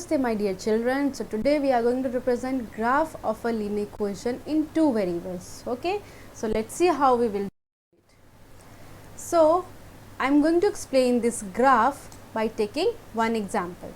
Namaste my dear children. So today we are going to represent graph of a linear equation in two variables. Okay, so let's see how we will do it. So I'm going to explain this graph by taking one example.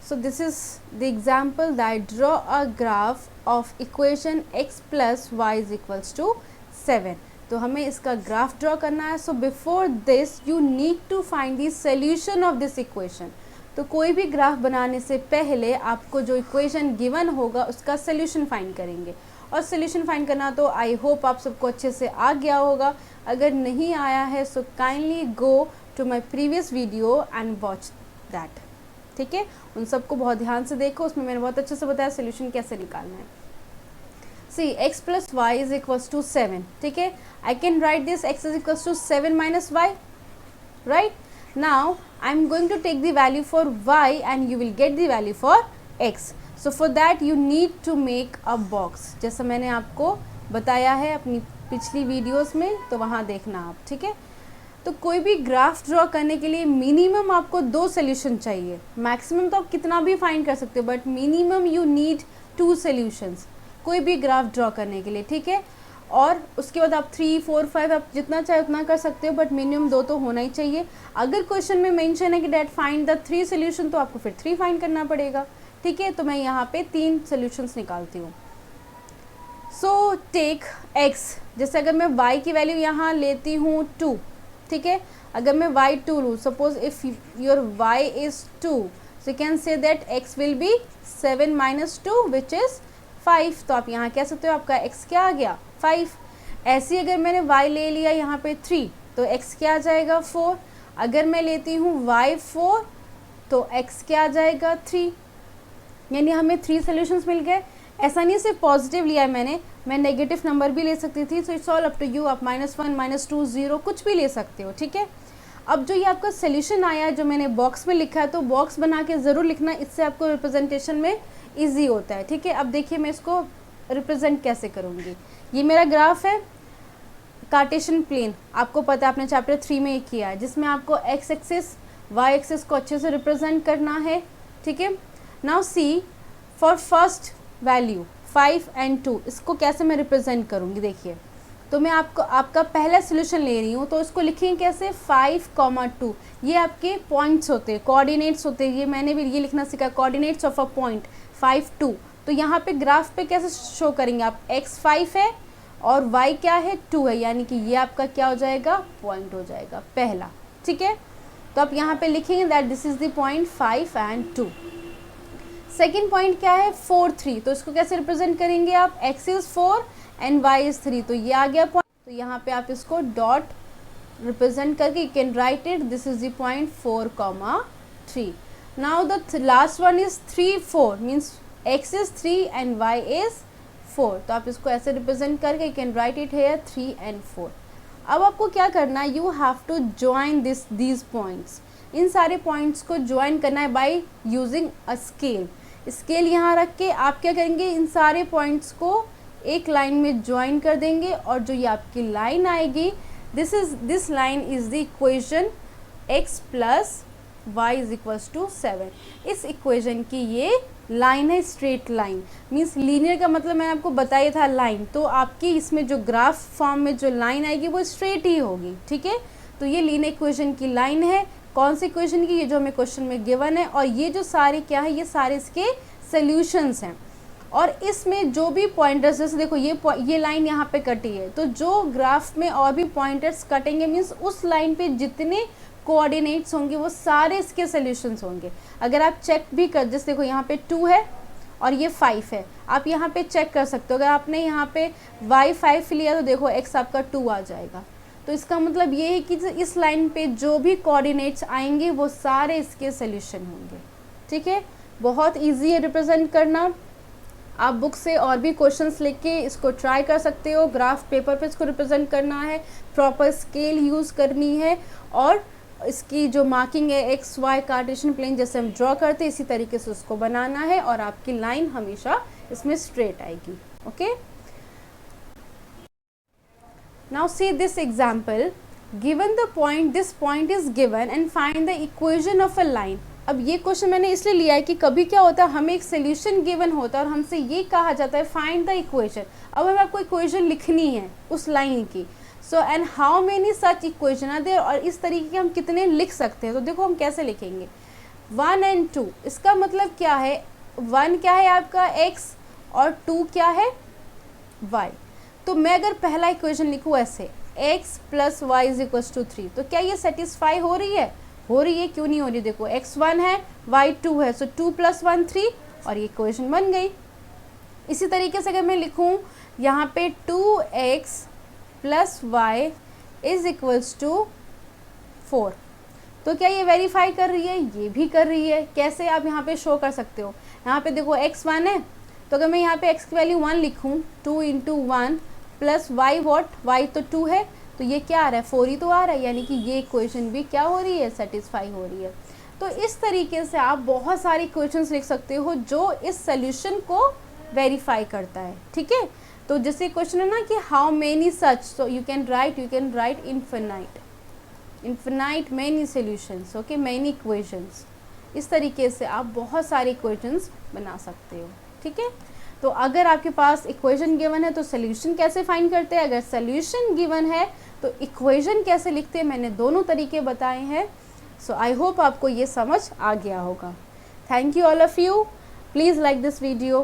So this is the example that I draw a graph of equation x plus y is equals to 7. तो हमें इसका graph draw करना है. So before this you need to find the solution of this equation. तो कोई भी graph बनाने से पहले आपको जो इक्वेशन गिवन होगा उसका सॉल्यूशन फाइंड करेंगे. और सॉल्यूशन फाइंड करना तो आई होप आप सबको अच्छे से आ गया होगा. अगर नहीं आया है so kindly go to my previous video and watch that. ठीक है, उन सबको बहुत ध्यान से देखो, उसमें मैंने बहुत अच्छे से बताया सॉल्यूशन कैसे निकालना है. See x plus y is equals to 7. ठीक है, I can write this x is equals to 7 minus y. Right? Now I am going to take the value for y and you will get the value for x. So for that you need to make a box. जैसा मैंने आपको बताया है अपनी पिछली videos में, तो वहाँ देखना आप. ठीक है, तो कोई भी ग्राफ ड्रॉ करने के लिए मिनिमम आपको दो सोल्यूशन चाहिए. मैक्सिमम तो आप कितना भी फाइंड कर सकते हो, but minimum you need 2 solutions कोई भी ग्राफ ड्रॉ करने के लिए. ठीक है, और उसके बाद आप 3, 4, 5 आप जितना चाहे उतना कर सकते हो, बट मिनिमम 2 तो होना ही चाहिए. अगर क्वेश्चन में मेंशन है कि डैट फाइंड द 3 सोल्यूशन, तो आपको फिर 3 फाइंड करना पड़ेगा. ठीक है, तो मैं यहाँ पे 3 सोल्यूशंस निकालती हूँ. सो टेक x, जैसे अगर मैं y की वैल्यू यहाँ लेती हूँ 2. ठीक है, अगर मैं y 2 लूँ, suppose if your y is 2, so you can say that x will be 7 minus 2 which is 5. तो आप यहाँ कह सकते हो आपका x क्या आ गया 5. ऐसे अगर मैंने y ले लिया यहाँ पे 3, तो x क्या आ जाएगा 4. अगर मैं लेती हूँ y 4, तो x क्या आ जाएगा 3. यानी हमें 3 सॉल्यूशंस मिल गए. ऐसा नहीं सिर्फ पॉजिटिव लिया है मैंने, मैं नेगेटिव नंबर भी ले सकती थी. So it's all up to you. आप -1, -2, 0 कुछ भी ले सकते हो. ठीक है, अब जो ये आपका सोल्यूशन आया है जो मैंने बॉक्स में लिखा है, तो बॉक्स बना के ज़रूर लिखना, इससे आपको रिप्रेजेंटेशन में ईजी होता है. ठीक है, अब देखिए मैं इसको रिप्रेजेंट कैसे करूँगी. ये मेरा ग्राफ है, कार्टेशियन प्लेन. आपको पता है आपने चैप्टर 3 में ये किया है, जिसमें आपको x एक्सिस y एक्सिस को अच्छे से रिप्रेजेंट करना है. ठीक है, now see for first value 5 and 2, इसको कैसे मैं रिप्रेजेंट करूँगी. देखिए, तो मैं आपका पहला सोल्यूशन ले रही हूँ, तो इसको लिखेंगे कैसे 5, 2. ये आपके पॉइंट्स होते हैं, कोऑर्डिनेट्स होते हैं. ये मैंने भी ये लिखना सीखा, कोऑर्डिनेट्स ऑफ अ पॉइंट 5, 2. तो यहाँ पे ग्राफ पे कैसे शो करेंगे आप, x 5 है और y क्या है 2 है, यानी कि ये आपका क्या हो जाएगा पॉइंट हो जाएगा पहला. ठीक है, तो आप यहाँ पे लिखेंगे that this is the point 5 and 2. Second point क्या है 4, 3. तो इसको कैसे रिप्रेजेंट करेंगे आप, x is 4 and y is 3. तो ये आ गया पॉइंट. तो यहाँ पे आप इसको डॉट रिप्रेजेंट करके you can write it, this is the point 4, 3. Now the last one is 3, 4 means x is 3 and y is 4. तो आप इसको ऐसे रिप्रेजेंट करके you can write it here 3 and 4. अब आपको क्या करना है, you have to join these points. इन सारे पॉइंट्स को ज्वाइन करना है by using a scale. Scale यहाँ रख के आप क्या करेंगे, इन सारे पॉइंट्स को एक लाइन में ज्वाइन कर देंगे, और जो ये आपकी लाइन आएगी, this line is the equation x plus y is equals to 7. इस इक्वेशन की ये लाइन है, स्ट्रेट लाइन. मीन्स लीनियर का मतलब मैंने आपको बताया था लाइन, तो आपकी इसमें जो ग्राफ फॉर्म में जो लाइन आएगी वो स्ट्रेट ही होगी. ठीक है, तो ये लीनियर इक्वेशन की लाइन है. कौन सी इक्वेशन की, ये जो हमें क्वेश्चन में गिवन है. और ये जो सारे क्या है, ये सारे इसके सॉल्यूशंस हैं. और इसमें जो भी पॉइंटर्स, जैसे देखो ये लाइन यहाँ पे कटी है, तो जो ग्राफ में और भी पॉइंटर्स कटेंगे मीन्स उस लाइन पे जितने कोऑर्डिनेट्स होंगे वो सारे इसके सॉल्यूशंस होंगे. अगर आप चेक भी कर, जैसे देखो यहाँ पे 2 है और ये 5 है, आप यहाँ पे चेक कर सकते हो. अगर आपने यहाँ पे y 5 लिया तो देखो x आपका 2 आ जाएगा. तो इसका मतलब ये है कि इस लाइन पे जो भी कोऑर्डिनेट्स आएंगे वो सारे इसके सॉल्यूशन होंगे. ठीक है, बहुत इजी है रिप्रेजेंट करना. आप बुक से और भी क्वेश्चंस लेके इसको ट्राई कर सकते हो. ग्राफ पेपर पे इसको रिप्रेजेंट करना है, प्रॉपर स्केल यूज़ करनी है, और इसकी जो मार्किंग है एक्स वाई कार्टेशियन प्लेन जैसे हम ड्रॉ करते हैं इसी तरीके से उसको बनाना है, और आपकी लाइन हमेशा इसमें स्ट्रेट आएगी. Okay, now see this example. Given the point, this point is given, and find the equation of a line. अब ये क्वेश्चन मैंने इसलिए लिया है कि कभी क्या होता है, हमें एक सोल्यूशन गिवन होता है और हमसे ये कहा जाता है फाइंड द इक्वेशन। अब हमें आपको इक्वेशन लिखनी है उस लाइन की। So and how many such equation are there, और इस तरीके के हम कितने लिख सकते हैं। तो देखो हम कैसे लिखेंगे, 1 and 2, इसका मतलब क्या है, 1 क्या है आपका x और 2 क्या है y। तो मैं अगर पहला इक्वेशन लिखूँ ऐसे, x plus y is equal to 3, तो क्या ये सेटिस्फाई हो रही है? हो रही है, क्यों नहीं हो रही? देखो x 1 है y 2 है, सो 2 + 1 3, और ये इक्वेशन बन गई। इसी तरीके से अगर मैं लिखूँ यहाँ पे 2x plus y is equals to 4, तो क्या ये वेरीफाई कर रही है? ये भी कर रही है। कैसे आप यहाँ पे शो कर सकते हो, यहाँ पे देखो x 1 है, तो अगर मैं यहाँ पे x की वैल्यू 1 लिखूँ, 2 × 1 प्लस y वॉट, y तो 2 है, तो ये क्या आ रहा है? 4 ही तो आ रहा है, यानी कि ये इक्वेशन भी क्या हो रही है? सेटिस्फाई हो रही है। तो इस तरीके से आप बहुत सारी इक्वेशंस लिख सकते हो जो इस सोल्यूशन को वेरीफाई करता है, ठीक है। तो जैसे क्वेश्चन है ना कि how many such, so you can right infinite many solutions, okay, many equations. इस तरीके से आप बहुत सारे इक्वेशंस बना सकते हो, ठीक है। तो अगर आपके पास इक्वेशन गिवन है तो सोल्यूशन कैसे फाइंड करते हैं, अगर सोल्यूशन गिवन है तो इक्वेशन कैसे लिखते हैं, मैंने दोनों तरीके बताए हैं। सो आई होप आपको ये समझ आ गया होगा। Thank you all of you, please like this video